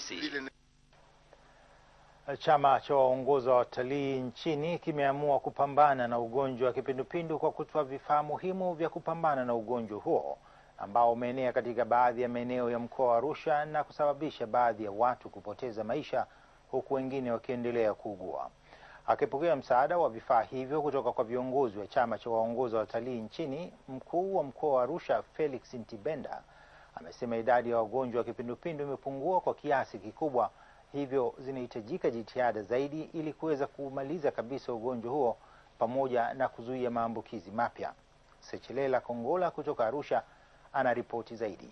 TBC. Chama cha waongoza watalii nchini kimeamua kupambana na ugonjwa wa kipindupindu kwa kutoa vifaa muhimu vya kupambana na ugonjwa huo ambao umeenea katika baadhi ya maeneo ya mkoa wa Arusha na kusababisha baadhi ya watu kupoteza maisha huku wengine wakiendelea kuugua. Akipokea msaada wa vifaa hivyo kutoka kwa viongozi wa chama cha waongoza watalii nchini, mkuu wa mkoa wa Arusha Felix Ntibenda amesema idadi ya wagonjwa wa kipindupindu imepungua kwa kiasi kikubwa, hivyo zinahitajika jitihada zaidi ili kuweza kumaliza kabisa ugonjwa huo pamoja na kuzuia maambukizi mapya. Sechelela Kongola kutoka Arusha anaripoti zaidi.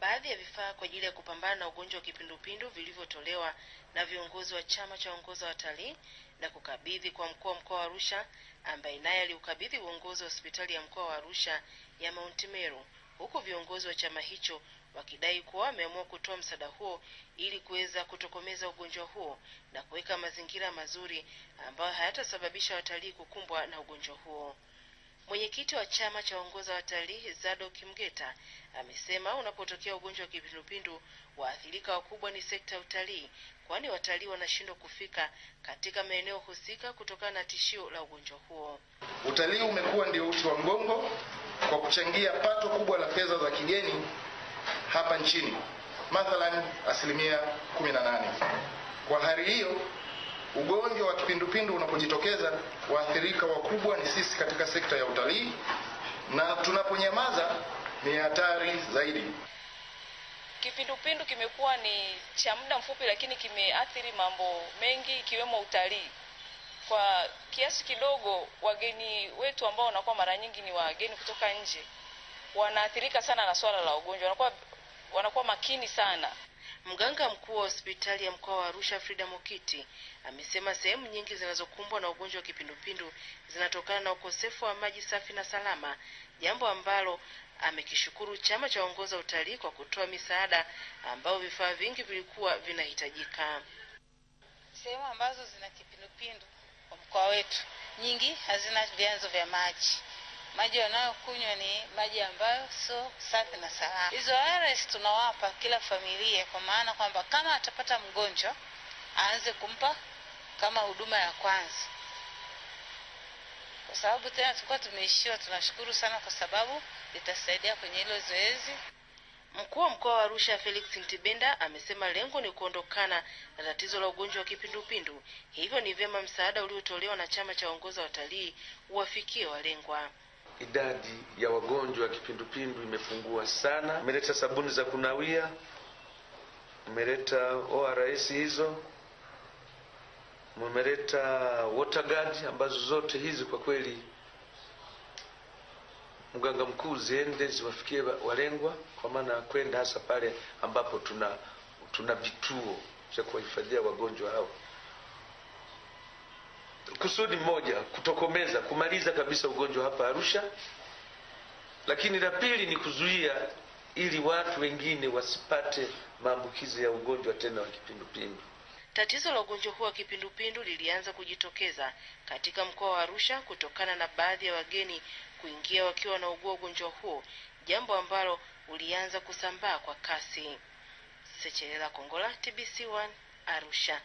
Baadhi ya vifaa kwa ajili ya kupambana na ugonjwa wa kipindupindu vilivyotolewa na viongozi wa chama cha waongoza watalii na kukabidhi kwa mkuu wa mkoa wa Arusha, ambaye naye aliukabidhi uongozi wa hospitali ya mkoa wa Arusha ya Mount Meru, huku viongozi wa chama hicho wakidai kuwa wameamua kutoa msaada huo ili kuweza kutokomeza ugonjwa huo na kuweka mazingira mazuri ambayo hayatasababisha watalii kukumbwa na ugonjwa huo. Mwenyekiti wa chama cha waongoza watalii Zado Kimgeta amesema unapotokea ugonjwa wa kipindupindu, waathirika wakubwa ni sekta ya utalii, kwani watalii wanashindwa kufika katika maeneo husika kutokana na tishio la ugonjwa huo. Utalii umekuwa ndio uti wa mgongo kwa kuchangia pato kubwa la fedha za kigeni hapa nchini, mathalan 18%. Kwa hali hiyo, ugonjwa wa kipindupindu unapojitokeza, waathirika wakubwa ni sisi katika sekta ya utalii, na tunaponyamaza ni hatari zaidi. Kipindupindu kimekuwa ni cha muda mfupi, lakini kimeathiri mambo mengi ikiwemo utalii. Kwa kiasi kidogo, wageni wetu ambao wanakuwa mara nyingi ni wageni kutoka nje wanaathirika sana na swala la ugonjwa, wanakuwa makini sana. Mganga mkuu wa hospitali ya mkoa wa Arusha Frida Mokiti amesema sehemu nyingi zinazokumbwa na ugonjwa wa kipindupindu zinatokana na ukosefu wa maji safi na salama, jambo ambalo amekishukuru chama cha waongoza utalii kwa kutoa misaada ambao vifaa vingi vilikuwa vinahitajika. Sehemu ambazo zina kipindupindu kwa mkoa wetu nyingi hazina vyanzo vya maji. Maji wanayokunywa ni maji ambayo sio safi na salama. Hizo ORS tunawapa kila familia, kwa maana kwamba kama atapata mgonjwa aanze kumpa kama huduma ya kwanza. Kwa sababu tena tulikuwa tumeishiwa, tunashukuru sana kwa sababu litasaidia kwenye hilo zoezi. Mkuu wa mkoa wa Arusha Felix Ntibenda amesema lengo ni kuondokana na tatizo la ugonjwa wa kipindupindu, hivyo ni vyema msaada uliotolewa na chama cha waongoza watalii uwafikie walengwa. Idadi ya wagonjwa wa kipindupindu imepungua sana. Umeleta sabuni za kunawia, umeleta ORS hizo, umeleta water guard, ambazo zote hizi kwa kweli mganga mkuu ziende ziwafikie walengwa, kwa maana kwenda hasa pale ambapo tuna vituo vya kuhifadhia wagonjwa hao. Kusudi moja, kutokomeza, kumaliza kabisa ugonjwa hapa Arusha, lakini la pili ni kuzuia ili watu wengine wasipate maambukizi ya ugonjwa tena wa kipindupindu. Tatizo la ugonjwa huu wa kipindupindu lilianza kujitokeza katika mkoa wa Arusha kutokana na baadhi ya wageni kuingia wakiwa na ugonjwa huo, jambo ambalo ulianza kusambaa kwa kasi. Sechelela Kongola, TBC1, Arusha.